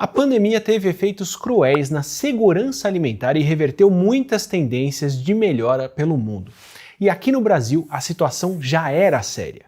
A pandemia teve efeitos cruéis na segurança alimentar e reverteu muitas tendências de melhora pelo mundo. E aqui no Brasil, a situação já era séria.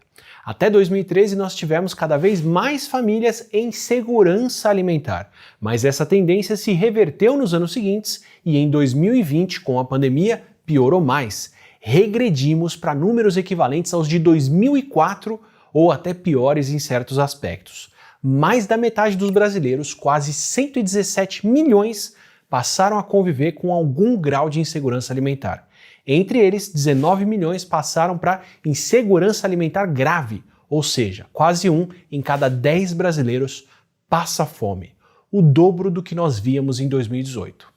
Até 2013, nós tivemos cada vez mais famílias em segurança alimentar, mas essa tendência se reverteu nos anos seguintes e em 2020, com a pandemia, piorou mais. Regredimos para números equivalentes aos de 2004 ou até piores em certos aspectos. Mais da metade dos brasileiros, quase 117 milhões, passaram a conviver com algum grau de insegurança alimentar. Entre eles, 19 milhões passaram para insegurança alimentar grave, ou seja, quase 1 em cada 10 brasileiros passa fome, o dobro do que nós víamos em 2018.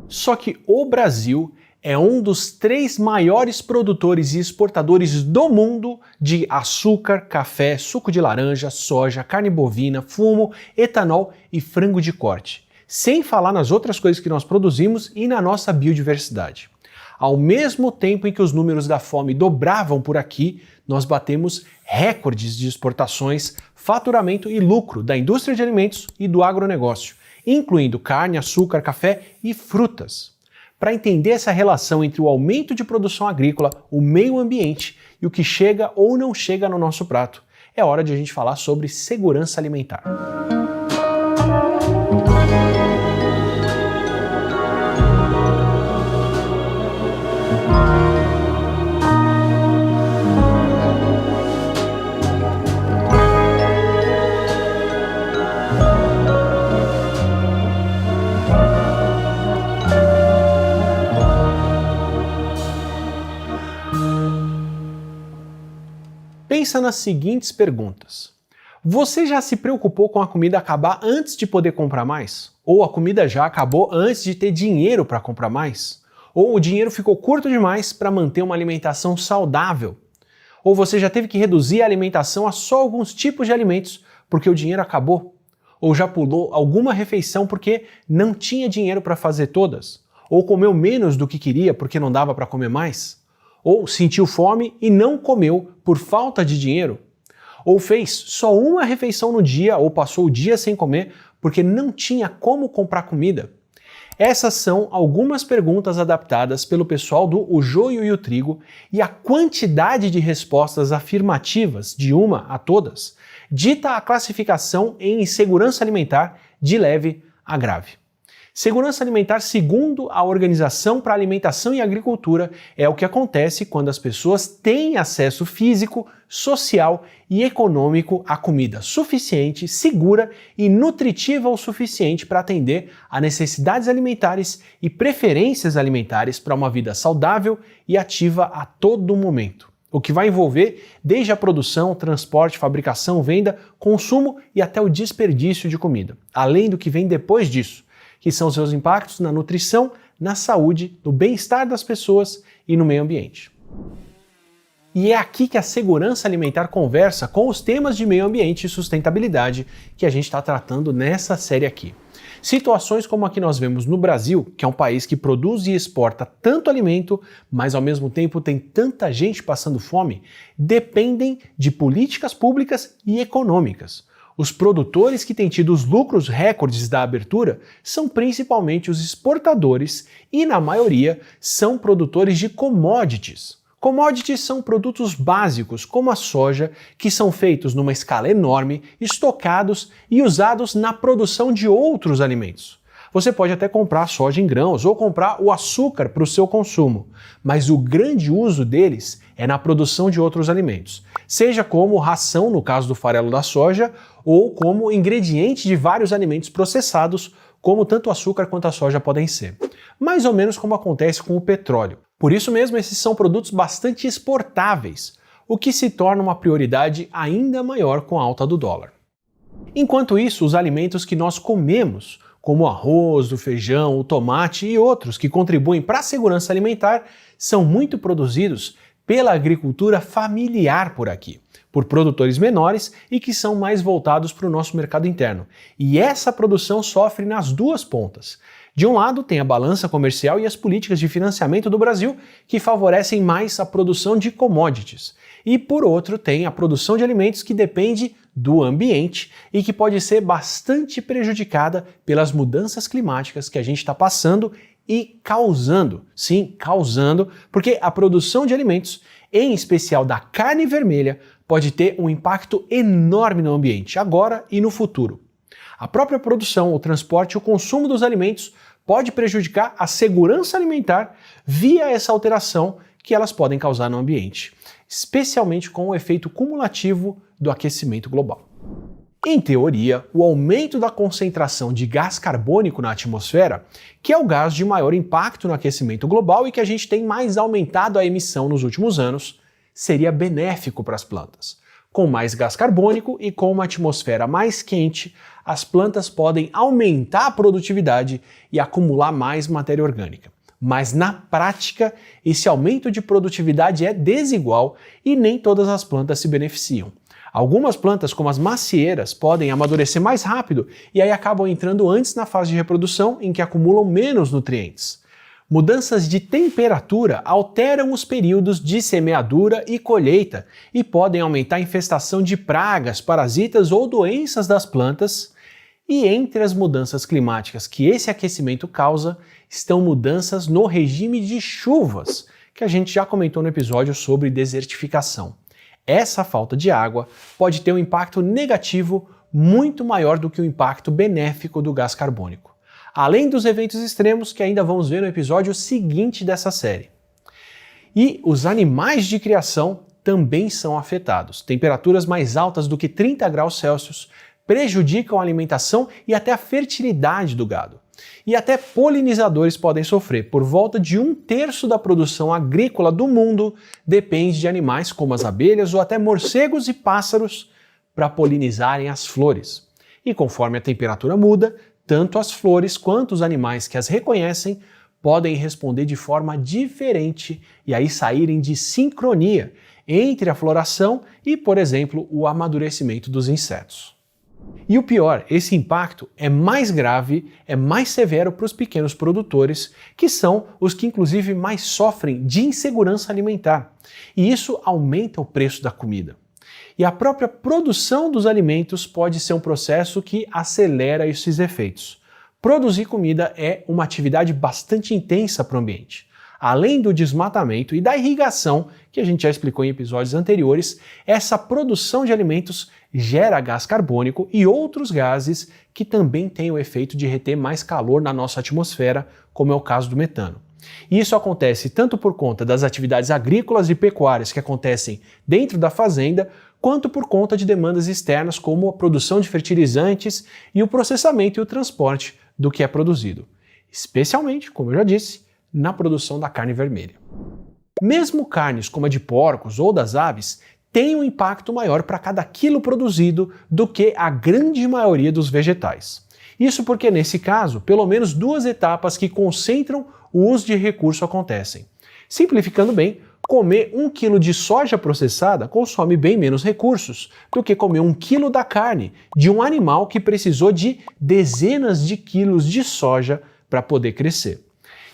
Só que o Brasil é um dos 3 maiores produtores e exportadores do mundo de açúcar, café, suco de laranja, soja, carne bovina, fumo, etanol e frango de corte. Sem falar nas outras coisas que nós produzimos e na nossa biodiversidade. Ao mesmo tempo em que os números da fome dobravam por aqui, nós batemos recordes de exportações, faturamento e lucro da indústria de alimentos e do agronegócio, incluindo carne, açúcar, café e frutas. Para entender essa relação entre o aumento de produção agrícola, o meio ambiente e o que chega ou não chega no nosso prato, é hora de a gente falar sobre segurança alimentar. Pensa nas seguintes perguntas. Você já se preocupou com a comida acabar antes de poder comprar mais? Ou a comida já acabou antes de ter dinheiro para comprar mais? Ou o dinheiro ficou curto demais para manter uma alimentação saudável? Ou você já teve que reduzir a alimentação a só alguns tipos de alimentos porque o dinheiro acabou? Ou já pulou alguma refeição porque não tinha dinheiro para fazer todas? Ou comeu menos do que queria porque não dava para comer mais? Ou sentiu fome e não comeu por falta de dinheiro? Ou fez só uma refeição no dia ou passou o dia sem comer porque não tinha como comprar comida? Essas são algumas perguntas adaptadas pelo pessoal do O Joio e o Trigo e a quantidade de respostas afirmativas, de uma a todas, dita a classificação em insegurança alimentar de leve a grave. Segurança alimentar, segundo a Organização para a Alimentação e Agricultura, é o que acontece quando as pessoas têm acesso físico, social e econômico à comida suficiente, segura e nutritiva o suficiente para atender a necessidades alimentares e preferências alimentares para uma vida saudável e ativa a todo momento. O que vai envolver desde a produção, transporte, fabricação, venda, consumo e até o desperdício de comida, além do que vem depois disso, que são seus impactos na nutrição, na saúde, no bem-estar das pessoas e no meio ambiente. E é aqui que a segurança alimentar conversa com os temas de meio ambiente e sustentabilidade que a gente está tratando nessa série aqui. Situações como a que nós vemos no Brasil, que é um país que produz e exporta tanto alimento, mas ao mesmo tempo tem tanta gente passando fome, dependem de políticas públicas e econômicas. Os produtores que têm tido os lucros recordes da abertura são principalmente os exportadores e, na maioria, são produtores de commodities. Commodities são produtos básicos, como a soja, que são feitos numa escala enorme, estocados e usados na produção de outros alimentos. Você pode até comprar soja em grãos ou comprar o açúcar para o seu consumo, mas o grande uso deles é na produção de outros alimentos, seja como ração, no caso do farelo da soja, ou como ingrediente de vários alimentos processados, como tanto o açúcar quanto a soja podem ser. Mais ou menos como acontece com o petróleo. Por isso mesmo, esses são produtos bastante exportáveis, o que se torna uma prioridade ainda maior com a alta do dólar. Enquanto isso, os alimentos que nós comemos, como o arroz, o feijão, o tomate e outros que contribuem para a segurança alimentar, são muito produzidos pela agricultura familiar por aqui, por produtores menores e que são mais voltados para o nosso mercado interno. E essa produção sofre nas duas pontas, De um lado, tem a balança comercial e as políticas de financiamento do Brasil, que favorecem mais a produção de commodities. E por outro, tem a produção de alimentos que depende do ambiente e que pode ser bastante prejudicada pelas mudanças climáticas que a gente está passando e causando. Sim, causando, porque a produção de alimentos, em especial da carne vermelha, pode ter um impacto enorme no ambiente, agora e no futuro. A própria produção, o transporte e o consumo dos alimentos pode prejudicar a segurança alimentar via essa alteração que elas podem causar no ambiente, especialmente com o efeito cumulativo do aquecimento global. Em teoria, o aumento da concentração de gás carbônico na atmosfera, que é o gás de maior impacto no aquecimento global e que a gente tem mais aumentado a emissão nos últimos anos, seria benéfico para as plantas. Com mais gás carbônico e com uma atmosfera mais quente, as plantas podem aumentar a produtividade e acumular mais matéria orgânica. Mas na prática, esse aumento de produtividade é desigual e nem todas as plantas se beneficiam. Algumas plantas, como as macieiras, podem amadurecer mais rápido e aí acabam entrando antes na fase de reprodução, em que acumulam menos nutrientes. Mudanças de temperatura alteram os períodos de semeadura e colheita e podem aumentar a infestação de pragas, parasitas ou doenças das plantas. E entre as mudanças climáticas que esse aquecimento causa, estão mudanças no regime de chuvas, que a gente já comentou no episódio sobre desertificação. Essa falta de água pode ter um impacto negativo muito maior do que o impacto benéfico do gás carbônico. Além dos eventos extremos que ainda vamos ver no episódio seguinte dessa série. E os animais de criação também são afetados. Temperaturas mais altas do que 30 graus Celsius prejudicam a alimentação e até a fertilidade do gado. E até polinizadores podem sofrer. Por volta de 1/3 da produção agrícola do mundo depende de animais como as abelhas ou até morcegos e pássaros para polinizarem as flores. E conforme a temperatura muda, tanto as flores quanto os animais que as reconhecem podem responder de forma diferente e aí saírem de sincronia entre a floração e, por exemplo, o amadurecimento dos insetos. E o pior, esse impacto é mais grave, é mais severo para os pequenos produtores, que são os que inclusive mais sofrem de insegurança alimentar. E isso aumenta o preço da comida. E a própria produção dos alimentos pode ser um processo que acelera esses efeitos. Produzir comida é uma atividade bastante intensa para o ambiente. Além do desmatamento e da irrigação, que a gente já explicou em episódios anteriores, essa produção de alimentos gera gás carbônico e outros gases que também têm o efeito de reter mais calor na nossa atmosfera, como é o caso do metano. E isso acontece tanto por conta das atividades agrícolas e pecuárias que acontecem dentro da fazenda, quanto por conta de demandas externas como a produção de fertilizantes e o processamento e o transporte do que é produzido. Especialmente, como eu já disse, na produção da carne vermelha. Mesmo carnes como a de porcos ou das aves têm um impacto maior para cada quilo produzido do que a grande maioria dos vegetais. Isso porque, nesse caso, pelo menos 2 etapas que concentram o uso de recurso acontecem. Simplificando bem, comer 1 quilo de soja processada consome bem menos recursos do que comer 1 quilo da carne de um animal que precisou de dezenas de quilos de soja para poder crescer.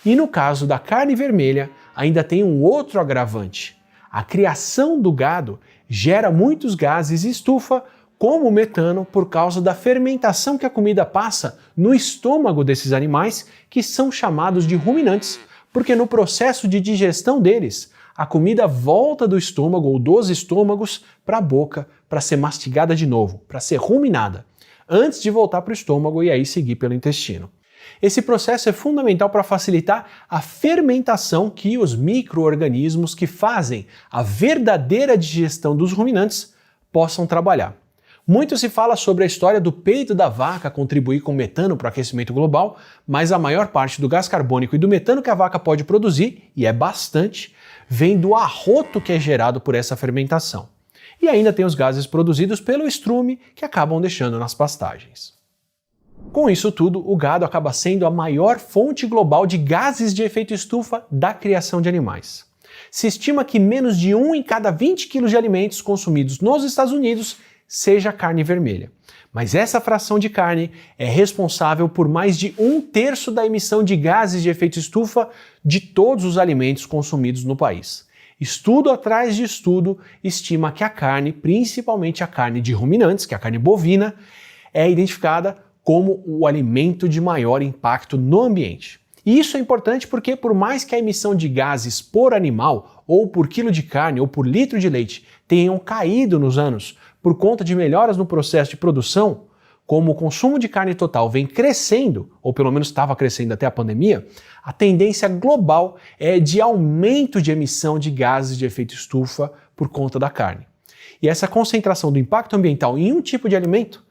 E no caso da carne vermelha, ainda tem um outro agravante. A criação do gado gera muitos gases estufa, como o metano, por causa da fermentação que a comida passa no estômago desses animais, que são chamados de ruminantes, porque no processo de digestão deles, a comida volta do estômago ou dos estômagos para a boca para ser mastigada de novo, para ser ruminada, antes de voltar para o estômago e aí seguir pelo intestino. Esse processo é fundamental para facilitar a fermentação que os micro-organismos que fazem a verdadeira digestão dos ruminantes possam trabalhar. Muito se fala sobre a história do peito da vaca contribuir com metano para o aquecimento global, mas a maior parte do gás carbônico e do metano que a vaca pode produzir, e é bastante, vem do arroto que é gerado por essa fermentação. E ainda tem os gases produzidos pelo estrume que acabam deixando nas pastagens. Com isso tudo, o gado acaba sendo a maior fonte global de gases de efeito estufa da criação de animais. Se estima que menos de 1 em cada 20 quilos de alimentos consumidos nos Estados Unidos seja carne vermelha. Mas essa fração de carne é responsável por mais de 1/3 da emissão de gases de efeito estufa de todos os alimentos consumidos no país. Estudo atrás de estudo estima que a carne, principalmente a carne de ruminantes, que é a carne bovina, é identificada como o alimento de maior impacto no ambiente. E isso é importante porque, por mais que a emissão de gases por animal, ou por quilo de carne, ou por litro de leite tenham caído nos anos por conta de melhoras no processo de produção, como o consumo de carne total vem crescendo, ou pelo menos estava crescendo até a pandemia, a tendência global é de aumento de emissão de gases de efeito estufa por conta da carne. E essa concentração do impacto ambiental em um tipo de alimento,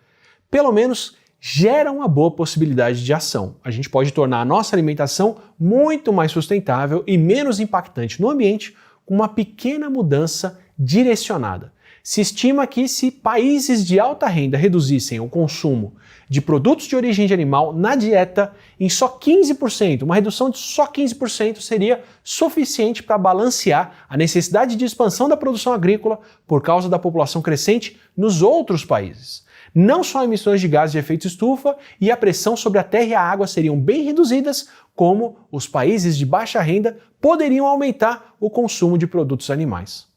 pelo menos, gera uma boa possibilidade de ação. A gente pode tornar a nossa alimentação muito mais sustentável e menos impactante no ambiente com uma pequena mudança direcionada. Se estima que se países de alta renda reduzissem o consumo de produtos de origem de animal na dieta em só 15%, uma redução de só 15% seria suficiente para balancear a necessidade de expansão da produção agrícola por causa da população crescente nos outros países. Não só emissões de gases de efeito estufa e a pressão sobre a terra e a água seriam bem reduzidas, como os países de baixa renda poderiam aumentar o consumo de produtos animais.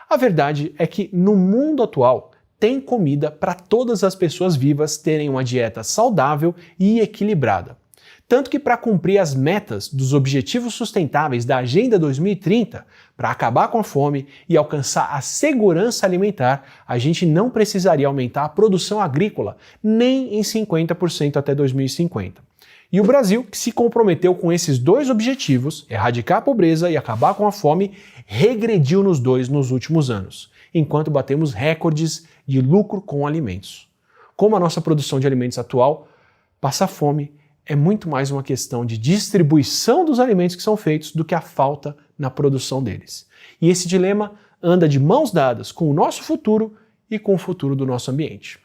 A verdade é que no mundo atual tem comida para todas as pessoas vivas terem uma dieta saudável e equilibrada. Tanto que para cumprir as metas dos Objetivos Sustentáveis da Agenda 2030, para acabar com a fome e alcançar a segurança alimentar, a gente não precisaria aumentar a produção agrícola nem em 50% até 2050. E o Brasil, que se comprometeu com esses dois objetivos, erradicar a pobreza e acabar com a fome, regrediu nos dois nos últimos anos, enquanto batemos recordes de lucro com alimentos. Como a nossa produção de alimentos atual, passar fome é muito mais uma questão de distribuição dos alimentos que são feitos do que a falta na produção deles. E esse dilema anda de mãos dadas com o nosso futuro e com o futuro do nosso ambiente.